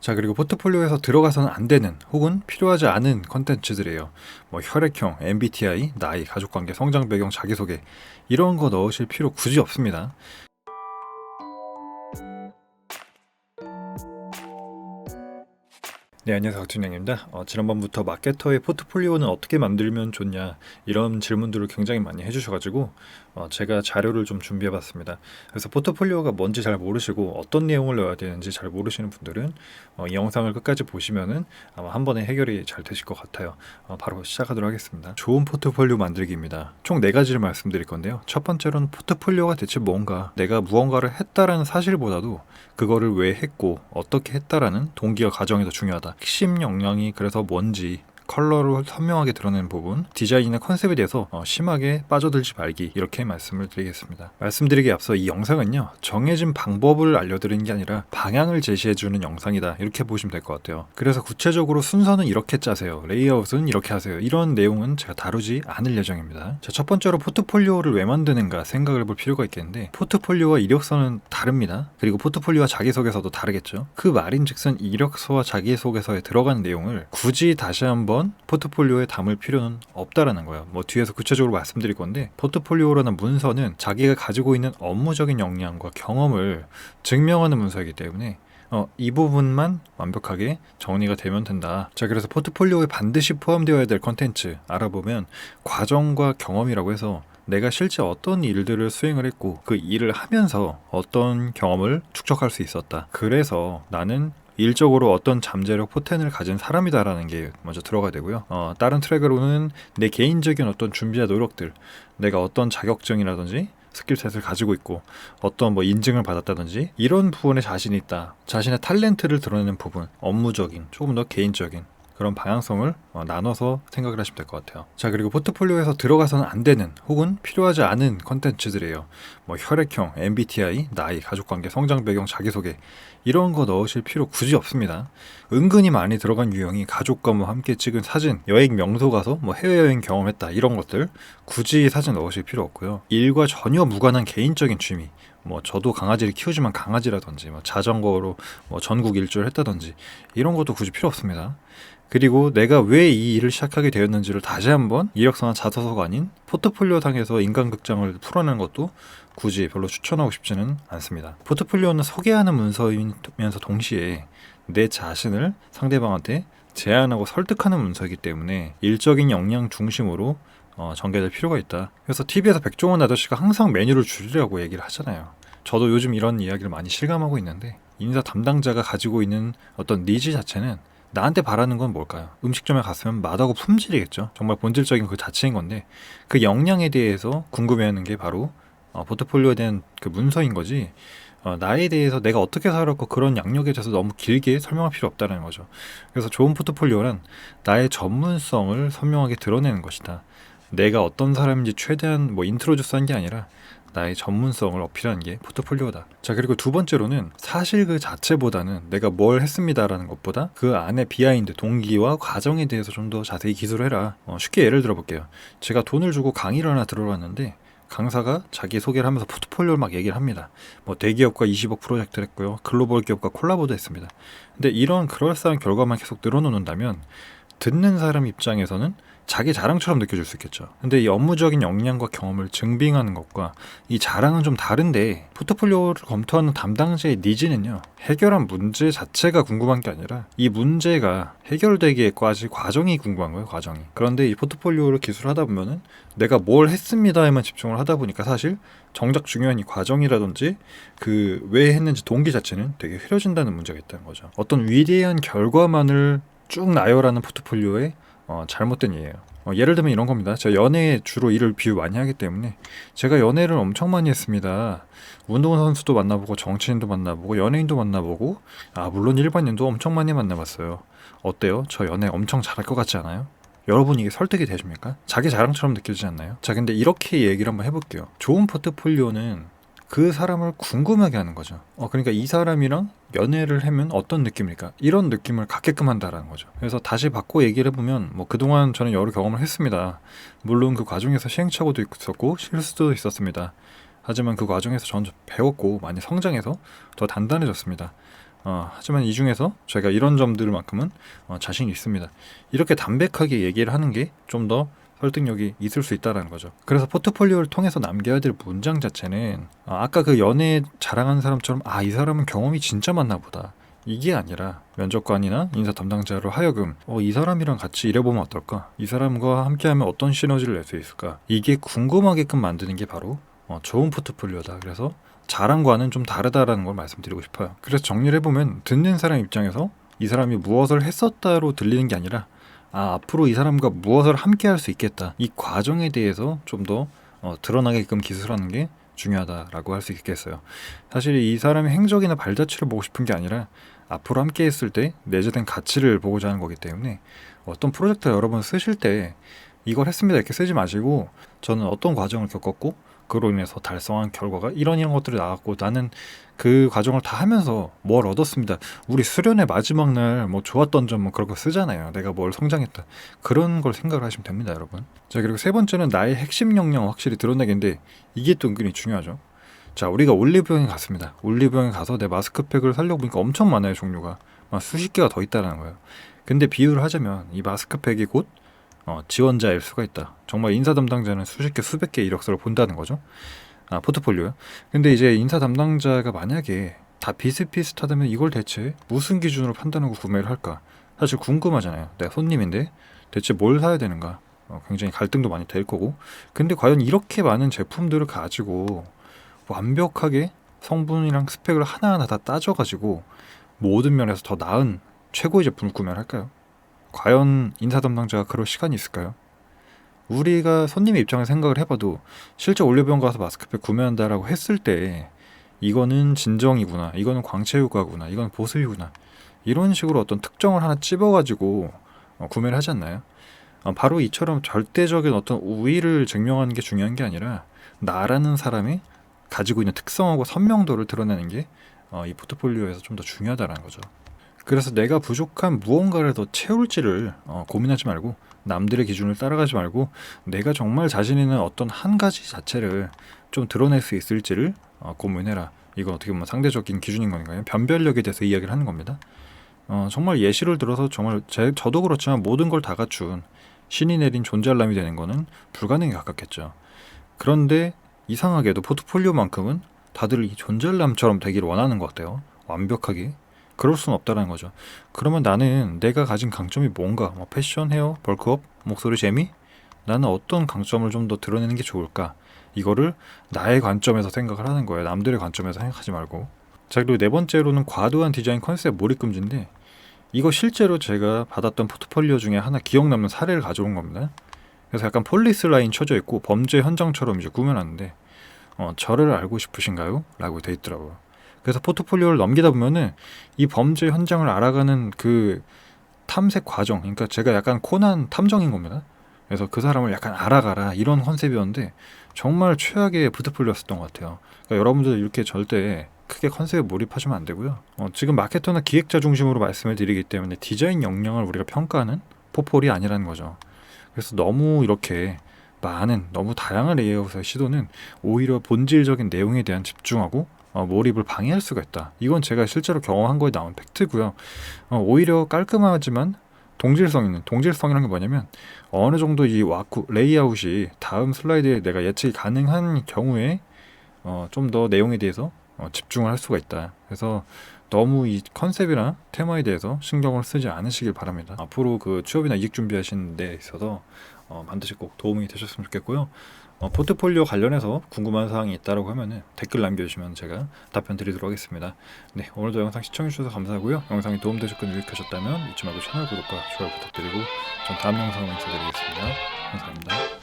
자, 그리고 포트폴리오에서 들어가서는 안 되는 혹은 필요하지 않은 컨텐츠들이에요. 뭐 혈액형, MBTI, 나이, 가족관계, 성장 배경, 자기소개 이런 거 넣으실 필요 굳이 없습니다. 네, 안녕하세요. 박준영입니다. 지난번부터 마케터의 포트폴리오는 어떻게 만들면 좋냐 이런 질문들을 굉장히 많이 해주셔가지고 제가 자료를 좀 준비해봤습니다. 그래서 포트폴리오가 뭔지 잘 모르시고 어떤 내용을 넣어야 되는지 잘 모르시는 분들은 이 영상을 끝까지 보시면은 아마 한 번에 해결이 잘 되실 것 같아요. 바로 시작하도록 하겠습니다. 좋은 포트폴리오 만들기입니다. 총 4가지를 말씀드릴 건데요. 첫 번째로는 포트폴리오가 대체 뭔가, 내가 무언가를 했다라는 사실보다도 그거를 왜 했고 어떻게 했다라는 동기와 과정이 더 중요하다. 핵심 역량이 그래서 뭔지 컬러로 선명하게 드러내는 부분, 디자인이나 컨셉에 대해서 심하게 빠져들지 말기, 이렇게 말씀을 드리겠습니다. 말씀드리기에 앞서 이 영상은요, 정해진 방법을 알려드리는 게 아니라 방향을 제시해주는 영상이다, 이렇게 보시면 될 것 같아요. 그래서 구체적으로 순서는 이렇게 짜세요, 레이아웃은 이렇게 하세요, 이런 내용은 제가 다루지 않을 예정입니다. 자, 첫 번째로 포트폴리오를 왜 만드는가 생각을 해볼 필요가 있겠는데, 포트폴리오와 이력서는 다릅니다. 그리고 포트폴리오와 자기소개서도 다르겠죠. 그 말인즉슨 이력서와 자기소개서에 들어간 내용을 굳이 다시 한번 포트폴리오에 담을 필요는 없다라는 거예요. 뭐 뒤에서 구체적으로 말씀드릴 건데, 포트폴리오라는 문서는 자기가 가지고 있는 업무적인 역량과 경험을 증명하는 문서이기 때문에 이 부분만 완벽하게 정리가 되면 된다. 자, 그래서 포트폴리오에 반드시 포함되어야 될 컨텐츠 알아보면 과정과 경험이라고 해서 내가 실제 어떤 일들을 수행을 했고 그 일을 하면서 어떤 경험을 축적할 수 있었다. 그래서 나는 일적으로 어떤 잠재력 포텐을 가진 사람이다라는 게 먼저 들어가야 되고요. 다른 트랙으로는 내 개인적인 어떤 준비와 노력들, 내가 어떤 자격증이라든지 스킬셋을 가지고 있고 어떤 뭐 인증을 받았다든지 이런 부분에 자신이 있다, 자신의 탤런트를 드러내는 부분, 업무적인, 조금 더 개인적인 그런 방향성을 나눠서 생각을 하시면 될 것 같아요. 자, 그리고 포트폴리오에서 들어가서는 안 되는 혹은 필요하지 않은 컨텐츠들이에요. 뭐 혈액형, MBTI, 나이, 가족관계, 성장 배경, 자기소개 이런 거 넣으실 필요 굳이 없습니다. 은근히 많이 들어간 유형이 가족과 뭐 함께 찍은 사진, 여행 명소 가서 뭐 해외여행 경험했다, 이런 것들 굳이 사진 넣으실 필요 없고요. 일과 전혀 무관한 개인적인 취미, 뭐 저도 강아지를 키우지만 강아지라든지 뭐 자전거로 뭐 전국 일주를 했다든지 이런 것도 굳이 필요 없습니다. 그리고 내가 왜 이 일을 시작하게 되었는지를 다시 한번 이력서나 자서서가 아닌 포트폴리오 상에서 인간극장을 풀어내는 것도 굳이 별로 추천하고 싶지는 않습니다. 포트폴리오는 소개하는 문서이면서 동시에 내 자신을 상대방한테 제안하고 설득하는 문서이기 때문에 일적인 역량 중심으로 전개될 필요가 있다. 그래서 TV에서 백종원 아저씨가 항상 메뉴를 줄이라고 얘기를 하잖아요. 저도 요즘 이런 이야기를 많이 실감하고 있는데, 인사 담당자가 가지고 있는 어떤 니즈 자체는 나한테 바라는 건 뭘까요? 음식점에 갔으면 맛하고 품질이겠죠. 정말 본질적인 그 자체인 건데, 그 역량에 대해서 궁금해하는 게 바로 포트폴리오에 대한 그 문서인 거지, 나에 대해서 내가 어떻게 살았고 그런 양력에 대해서 너무 길게 설명할 필요 없다는 거죠. 그래서 좋은 포트폴리오는 나의 전문성을 선명하게 드러내는 것이다. 내가 어떤 사람인지 최대한 뭐 인트로듀스한 게 아니라 나의 전문성을 어필하는 게 포트폴리오다. 자, 그리고 두 번째로는 사실 그 자체보다는 내가 뭘 했습니다라는 것보다 그 안에 비하인드, 동기와 과정에 대해서 좀 더 자세히 기술을 해라. 쉽게 예를 들어볼게요. 제가 돈을 주고 강의를 하나 들어봤는데 강사가 자기 소개를 하면서 포트폴리오를 막 얘기를 합니다. 뭐 대기업과 20억 프로젝트를 했고요, 글로벌 기업과 콜라보도 했습니다. 근데 이런 그럴싸한 결과만 계속 늘어놓는다면 듣는 사람 입장에서는 자기 자랑처럼 느껴질 수 있겠죠. 근데 이 업무적인 역량과 경험을 증빙하는 것과 이 자랑은 좀 다른데, 포트폴리오를 검토하는 담당자의 니즈는요, 해결한 문제 자체가 궁금한 게 아니라 이 문제가 해결되기에까지 과정이 궁금한 거예요, 과정이. 그런데 이 포트폴리오를 기술하다 보면은 내가 뭘 했습니다에만 집중을 하다 보니까 사실 정작 중요한 이 과정이라든지 그 왜 했는지 동기 자체는 되게 흐려진다는 문제가 있다는 거죠. 어떤 위대한 결과만을 쭉 나열하는 포트폴리오의 잘못된 예예요. 예를 들면 이런 겁니다. 제가 연애에 주로 일을 비유 많이 하기 때문에, 제가 연애를 엄청 많이 했습니다. 운동선수도 만나보고 정치인도 만나보고 연예인도 만나보고, 물론 일반인도 엄청 많이 만나봤어요. 어때요? 저 연애 엄청 잘할 것 같지 않아요? 여러분, 이게 설득이 되십니까? 자기 자랑처럼 느껴지지 않나요? 자, 근데 이렇게 얘기를 한번 해볼게요. 좋은 포트폴리오는 그 사람을 궁금하게 하는 거죠. 그러니까 이 사람이랑 연애를 하면 어떤 느낌일까? 이런 느낌을 갖게끔 한다라는 거죠. 그래서 다시 바꿔 얘기를 해보면, 뭐 그동안 저는 여러 경험을 했습니다. 물론 그 과정에서 시행착오도 있었고 실수도 있었습니다. 하지만 그 과정에서 저는 배웠고 많이 성장해서 더 단단해졌습니다. 하지만 이 중에서 제가 이런 점들만큼은 자신이 있습니다. 이렇게 담백하게 얘기를 하는 게 좀 더 설득력이 있을 수 있다는 거죠. 그래서 포트폴리오를 통해서 남겨야 될 문장 자체는 아까 그 연애 자랑하는 사람처럼 이 사람은 경험이 진짜 많나 보다, 이게 아니라 면접관이나 인사 담당자로 하여금 이 사람이랑 같이 일해보면 어떨까? 이 사람과 함께하면 어떤 시너지를 낼 수 있을까? 이게 궁금하게끔 만드는 게 바로 좋은 포트폴리오다. 그래서 자랑과는 좀 다르다라는 걸 말씀드리고 싶어요. 그래서 정리를 해보면 듣는 사람 입장에서 이 사람이 무엇을 했었다로 들리는 게 아니라 앞으로 이 사람과 무엇을 함께 할 수 있겠다, 이 과정에 대해서 좀 더 드러나게끔 기술하는 게 중요하다라고 할 수 있겠어요. 사실 이 사람의 행적이나 발자취를 보고 싶은 게 아니라 앞으로 함께 했을 때 내재된 가치를 보고자 하는 거기 때문에 어떤 프로젝트 여러 번 쓰실 때 이걸 했습니다 이렇게 쓰지 마시고, 저는 어떤 과정을 겪었고 그로 인해서 달성한 결과가 이런 것들이 나왔고 나는 그 과정을 다 하면서 뭘 얻었습니다. 우리 수련의 마지막 날 좋았던 점 그런 거 쓰잖아요. 내가 뭘 성장했다, 그런 걸 생각을 하시면 됩니다, 여러분. 자, 그리고 세 번째는 나의 핵심 역량 확실히 드러내기인데, 이게 또 은근히 중요하죠. 자, 우리가 올리브영에 갔습니다. 올리브영에 가서 내 마스크팩을 사려고 보니까 엄청 많아요, 종류가. 수십 개가 더 있다는 거예요. 근데 비유를 하자면 이 마스크팩이 곧 지원자일 수가 있다. 정말 인사 담당자는 수십 개, 수백 개 이력서를 본다는 거죠. 포트폴리오요. 근데 이제 인사 담당자가 만약에 다 비슷비슷하다면 이걸 대체 무슨 기준으로 판단하고 구매를 할까? 사실 궁금하잖아요. 내가 손님인데 대체 뭘 사야 되는가? 굉장히 갈등도 많이 될 거고. 근데 과연 이렇게 많은 제품들을 가지고 완벽하게 성분이랑 스펙을 하나하나 다 따져가지고 모든 면에서 더 나은 최고의 제품을 구매를 할까요? 과연 인사 담당자가 그럴 시간이 있을까요? 우리가 손님의 입장을 생각을 해봐도 실제 올리브영 가서 마스크팩 구매한다라고 했을 때 이거는 진정이구나, 이거는 광채 효과구나, 이건 보습이구나, 이런 식으로 어떤 특정을 하나 찝어가지고 구매를 하지 않나요? 바로 이처럼 절대적인 어떤 우위를 증명하는 게 중요한 게 아니라 나라는 사람이 가지고 있는 특성하고 선명도를 드러내는 게 이 포트폴리오에서 좀 더 중요하다는 거죠. 그래서 내가 부족한 무언가를 더 채울지를 고민하지 말고, 남들의 기준을 따라가지 말고, 내가 정말 자신 있는 어떤 한 가지 자체를 좀 드러낼 수 있을지를 고민해라. 이건 어떻게 보면 상대적인 기준인 거니까요. 변별력에 대해서 이야기를 하는 겁니다. 정말 예시를 들어서 정말 저도 그렇지만 모든 걸 다 갖춘 신이 내린 존잘남이 되는 거는 불가능에 가깝겠죠. 그런데 이상하게도 포트폴리오만큼은 다들 이 존잘남처럼 되기를 원하는 것 같아요. 완벽하게. 그럴 수는 없다는 거죠. 그러면 나는 내가 가진 강점이 뭔가? 패션, 헤어, 벌크업, 목소리, 재미? 나는 어떤 강점을 좀 더 드러내는 게 좋을까? 이거를 나의 관점에서 생각을 하는 거예요. 남들의 관점에서 생각하지 말고. 자, 그리고 네 번째로는 과도한 디자인 컨셉 몰입 금지인데, 이거 실제로 제가 받았던 포트폴리오 중에 하나 기억 남는 사례를 가져온 겁니다. 그래서 약간 폴리스 라인 쳐져 있고 범죄 현장처럼 이제 꾸며놨는데 저를 알고 싶으신가요? 라고 돼 있더라고요. 그래서 포트폴리오를 넘기다 보면은 이 범죄 현장을 알아가는 그 탐색 과정, 그러니까 제가 약간 코난 탐정인 겁니다. 그래서 그 사람을 약간 알아가라, 이런 컨셉이었는데 정말 최악의 포트폴리오였던 것 같아요. 그러니까 여러분들 이렇게 절대 크게 컨셉에 몰입하시면 안 되고요. 지금 마케터나 기획자 중심으로 말씀을 드리기 때문에 디자인 역량을 우리가 평가하는 포폴이 아니라는 거죠. 그래서 너무 이렇게 많은, 너무 다양한 레이아웃의 시도는 오히려 본질적인 내용에 대한 집중하고 몰입을 방해할 수가 있다. 이건 제가 실제로 경험한 거에 나온 팩트고요. 오히려 깔끔하지만 동질성 있는, 동질성이라는 게 뭐냐면 어느 정도 이 와쿠 레이아웃이 다음 슬라이드에 내가 예측이 가능한 경우에 좀 더 내용에 대해서 집중을 할 수가 있다. 그래서 너무 이 컨셉이나 테마에 대해서 신경을 쓰지 않으시길 바랍니다. 앞으로 그 취업이나 이직 준비하시는 데 있어서 반드시 꼭 도움이 되셨으면 좋겠고요. 포트폴리오 관련해서 궁금한 사항이 있다고 하면은 댓글 남겨주시면 제가 답변 드리도록 하겠습니다. 네, 오늘도 영상 시청해주셔서 감사하고요. 영상이 도움되셨거나 유익하셨다면 잊지 말고 채널 구독과 좋아요 부탁드리고 전 다음 영상으로 인사드리겠습니다. 감사합니다.